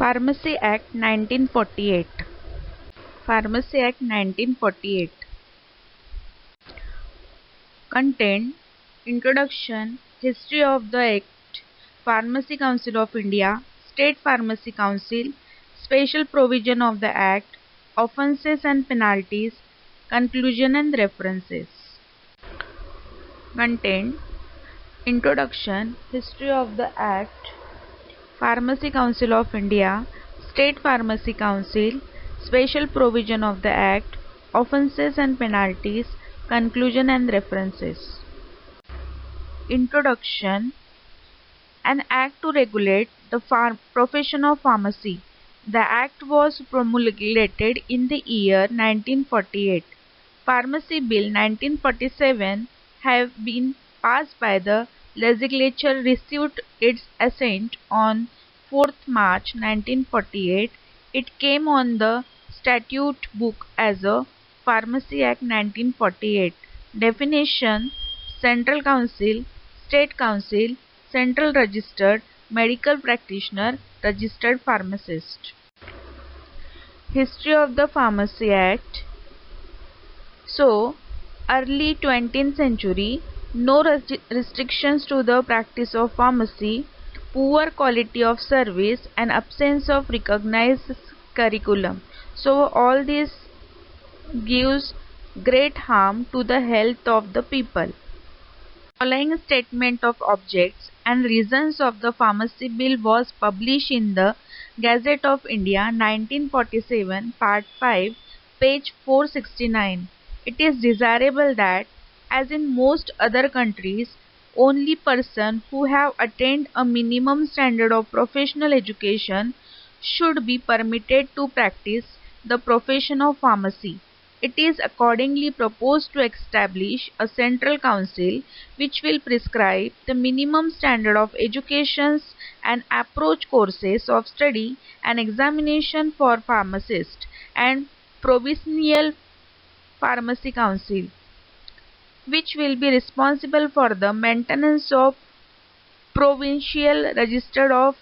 Pharmacy Act 1948. Pharmacy Act 1948 contained introduction, history of the Act, Pharmacy Council of India, State Pharmacy Council, special provision of the Act, offences and penalties, conclusion and references. Contained introduction, history of the Act, Pharmacy Council of India, State Pharmacy Council, special provision of the Act, offences and penalties, conclusion and references. Introduction. An act to regulate the profession of pharmacy. The act was promulgated in the year 1948. Pharmacy Bill 1947 have been passed by the legislature, received its assent on 4th March 1948. It came on the statute book as a Pharmacy Act 1948. Definition: Central Council, State Council, Central Registered Medical Practitioner, Registered Pharmacist. History of the Pharmacy Act. So, early 20th century, no restrictions to the practice of pharmacy, poor quality of service and absence of recognized curriculum. So all this gives great harm to the health of the people. Following statement of objects and reasons of the Pharmacy Bill was published in the Gazette of India 1947, Part 5, page 469. It is desirable that, as in most other countries, only persons who have attained a minimum standard of professional education should be permitted to practice the profession of pharmacy. It is accordingly proposed to establish a central council which will prescribe the minimum standard of education and approach courses of study and examination for pharmacists, and provincial pharmacy council which will be responsible for the maintenance of provincial register of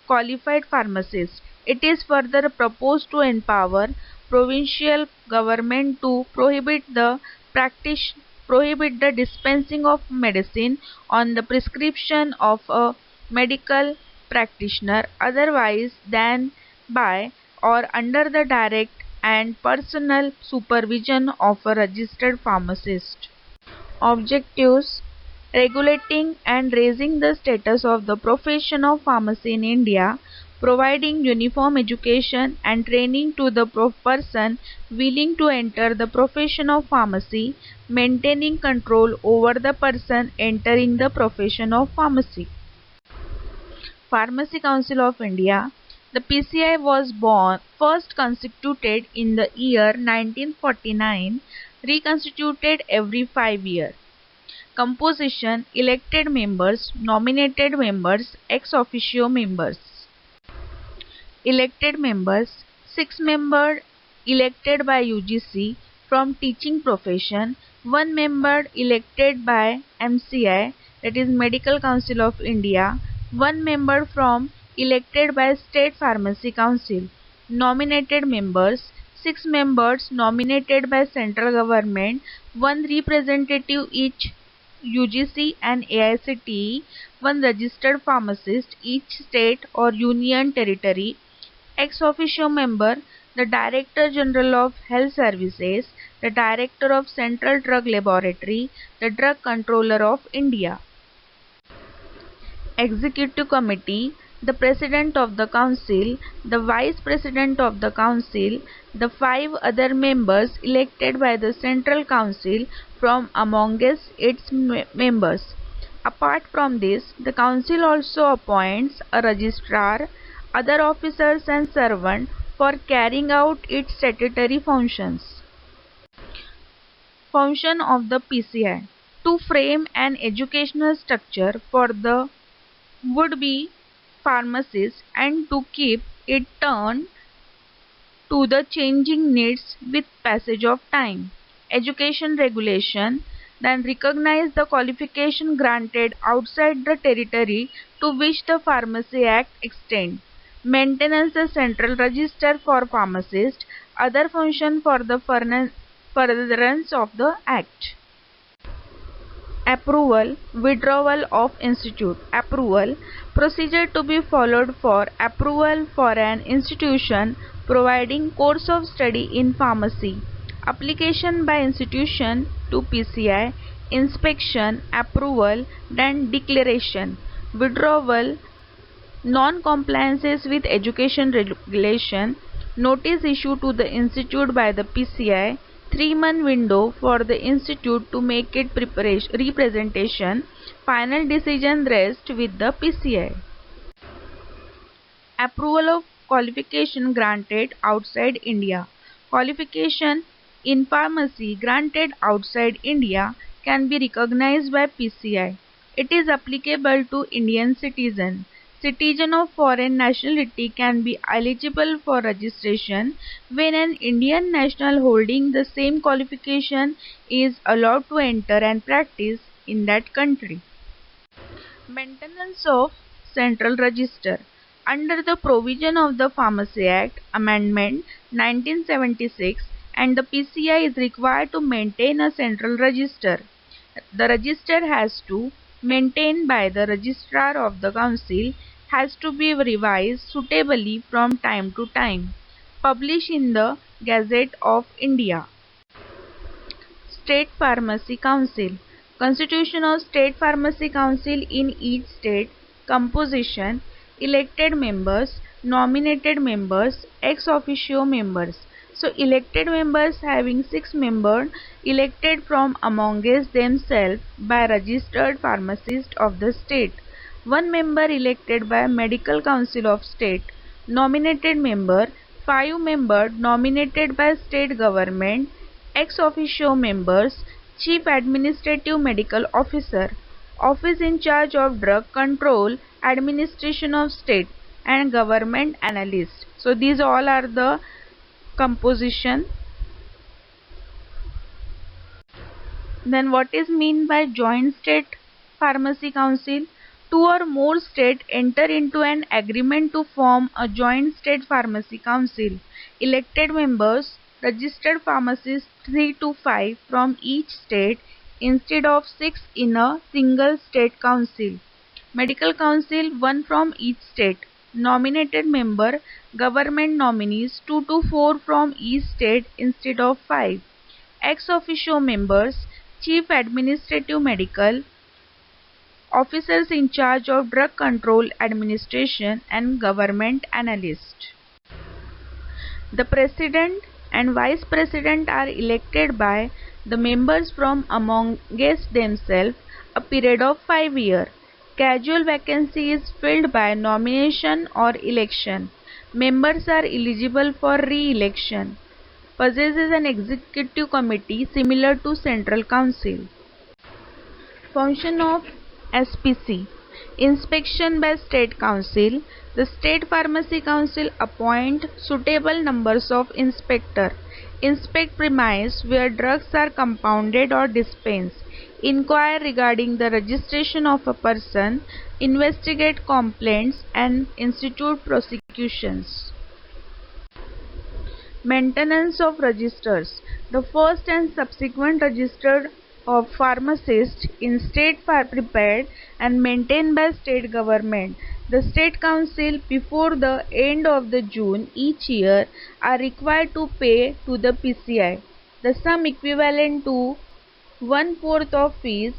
qualified pharmacists. It is further proposed to empower provincial government to prohibit the dispensing of medicine on the prescription of a medical practitioner otherwise than by or under the direct and personal supervision of a registered pharmacist. Objectives: regulating and raising the status of the profession of pharmacy in India, providing uniform education and training to the person willing to enter the profession of pharmacy, maintaining control over the person entering the profession of pharmacy. Pharmacy Council of India. The PCI was first constituted in the year 1949, reconstituted every 5 years. Composition: elected members, nominated members, ex officio members. Elected members: 6 members elected by UGC from teaching profession, 1 member elected by MCI, that is Medical Council of India, 1 member elected by State Pharmacy Council. Nominated members: 6 members nominated by central government, 1 representative each UGC and AICTE, 1 registered pharmacist each state or union territory. Ex officio member: the Director General of Health Services, the Director of Central Drug Laboratory, the Drug Controller of India. Executive Committee: the President of the Council, the Vice President of the Council, the 5 other members elected by the Central Council from amongst its members. Apart from this, the Council also appoints a registrar, other officers and servants for carrying out its statutory functions. Function of the PCI: to frame an educational structure for the would-be pharmacists and to keep it turned to the changing needs with passage of time. Education regulation: then recognize the qualification granted outside the territory to which the Pharmacy Act extends. Maintenance the central register for pharmacists. Other function for the furtherance of the Act. Approval, withdrawal of institute. Approval, procedure to be followed for approval for an institution providing course of study in pharmacy. Application by institution to PCI, inspection, approval, then declaration. Withdrawal, non-compliances with education regulation, notice issued to the institute by the PCI, 3-month window for the institute to make its representation, final decision rests with the PCI. Approval of qualification granted outside India. Qualification in pharmacy granted outside India can be recognized by PCI. It is applicable to Indian citizens. Citizen of foreign nationality can be eligible for registration when an Indian national holding the same qualification is allowed to enter and practice in that country. Maintenance of Central Register. Under the provision of the Pharmacy Act, Amendment 1976, and the PCI is required to maintain a central register. The register has to maintained by the Registrar of the Council, has to be revised suitably from time to time. Published in the Gazette of India. State Pharmacy Council. Constitution of State Pharmacy Council in each state. Composition. Elected members, nominated members, ex officio members. So elected members having 6 members elected from amongst themselves by registered pharmacists of the state. 1 member elected by Medical Council of State. Nominated member, 5 members nominated by state government. Ex officio members, Chief Administrative Medical Officer, Office in charge of drug control, administration of state, and government analyst. So these all are the composition. Then what is mean by joint state pharmacy council? 2 or more states enter into an agreement to form a joint state pharmacy council. Elected members, registered pharmacists 3 to 5 from each state instead of 6 in a single state council. Medical council 1 from each state. Nominated member, government nominees 2 to 4 from each state instead of 5. Ex officio members, Chief Administrative Medical Officers in charge of drug control administration, and government analyst. The president and vice president are elected by the members from amongst themselves a period of 5 years. Casual vacancy is filled by nomination or election. Members are eligible for re-election. Possesses an executive committee similar to Central Council. Function of SPC. Inspection by State Council. The State Pharmacy Council appoint suitable numbers of inspector. Inspect premise where drugs are compounded or dispensed. Inquire regarding the registration of a person. Investigate complaints and institute prosecutions. Maintenance of registers. The first and subsequent register of pharmacists in state are prepared and maintained by state government. The state council before the end of the June each year are required to pay to the PCI the sum equivalent to 1/4 of fees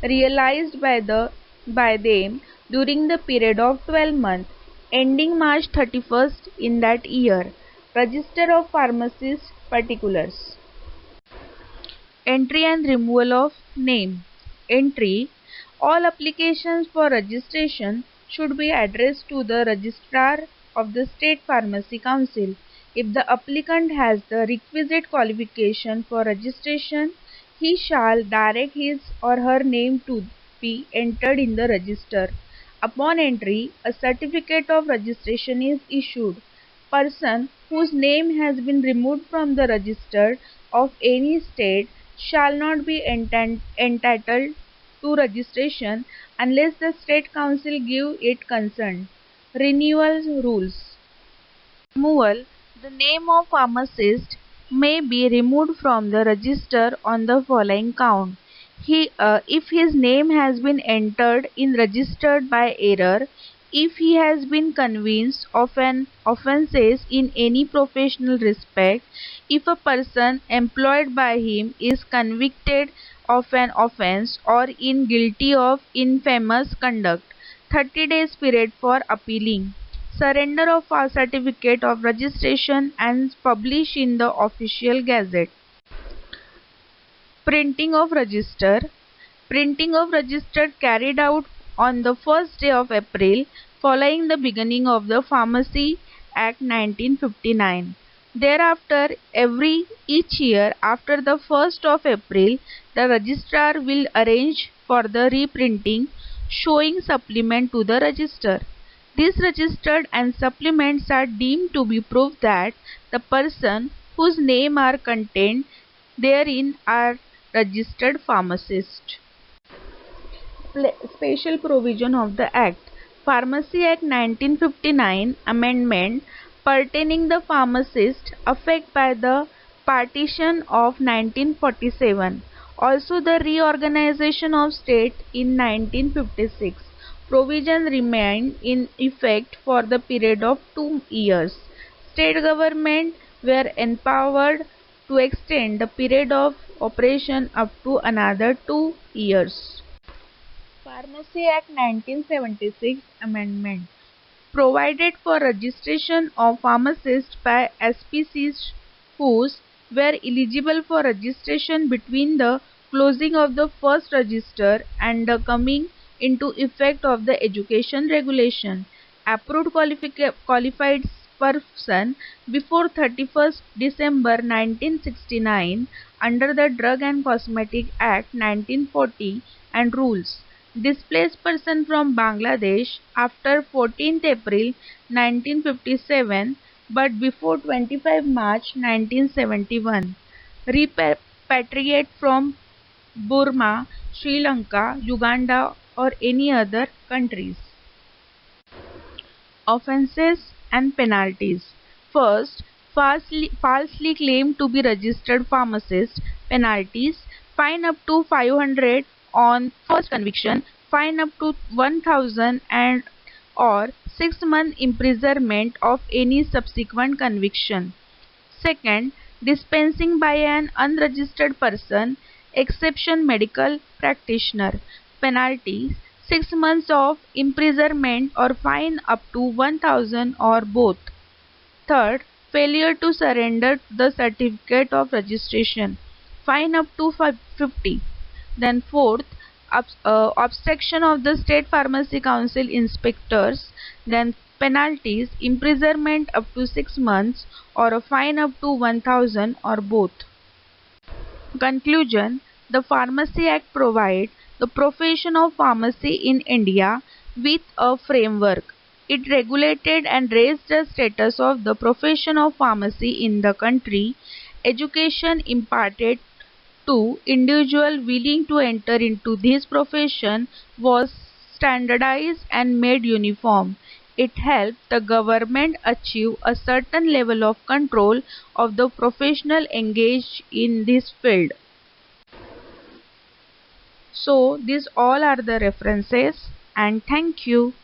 realized by them during the period of 12 months ending March 31st in that year. Register of pharmacists particulars. Entry and removal of name. Entry. All applications for registration should be addressed to the Registrar of the State Pharmacy Council. If the applicant has the requisite qualification for registration, he shall direct his or her name to be entered in the register. Upon entry, a certificate of registration is issued. Person whose name has been removed from the register of any state shall not be entitled to registration unless the state council give it consent. Renewal rules. Removal. The name of pharmacist may be removed from the register on the following count. If his name has been entered in registered by error, if he has been convinced of an offences in any professional respect, if a person employed by him is convicted of an offence or in guilty of infamous conduct. 30 days period for appealing. Surrender of our certificate of registration and publish in the official gazette. Printing of register. Printing of register carried out on the first day of April following the beginning of the Pharmacy Act 1959. Thereafter, each year after the 1st of April, the registrar will arrange for the reprinting showing supplement to the register. These registered and supplements are deemed to be proof that the person whose name are contained therein are registered pharmacist. Special provision of the Act. Pharmacy Act 1959 amendment pertaining the pharmacist affected by the partition of 1947. Also the reorganization of state in 1956. Provision remained in effect for the period of 2 years. State government were empowered to extend the period of operation up to another 2 years. Pharmacy Act 1976 Amendment provided for registration of pharmacists by SPCs whose were eligible for registration between the closing of the first register and the coming into effect of the education regulation. Approved qualified person before 31st December 1969 under the Drug and Cosmetic Act 1940 and rules. Displaced person from Bangladesh after 14th April 1957 but before 25 March 1971. Repatriate from Burma, Sri Lanka, Uganda or any other countries. Offences and penalties. First, falsely claimed to be registered pharmacist. Penalties: fine up to 500 on first conviction, fine up to 1000 and or 6 months imprisonment of any subsequent conviction. Second, dispensing by an unregistered person, exception medical practitioner. Penalties: 6 months of imprisonment or fine up to 1000 or both. Third, failure to surrender the certificate of registration, fine up to 50. Then fourth, obstruction of the State Pharmacy Council inspectors. Then penalties: imprisonment up to 6 months or a fine up to 1000 or both. Conclusion. The Pharmacy Act provides the profession of pharmacy in India with a framework. It regulated and raised the status of the profession of pharmacy in the country. Education imparted to individuals willing to enter into this profession was standardized and made uniform. It helped the government achieve a certain level of control of the professional engaged in this field. So these all are the references, and thank you.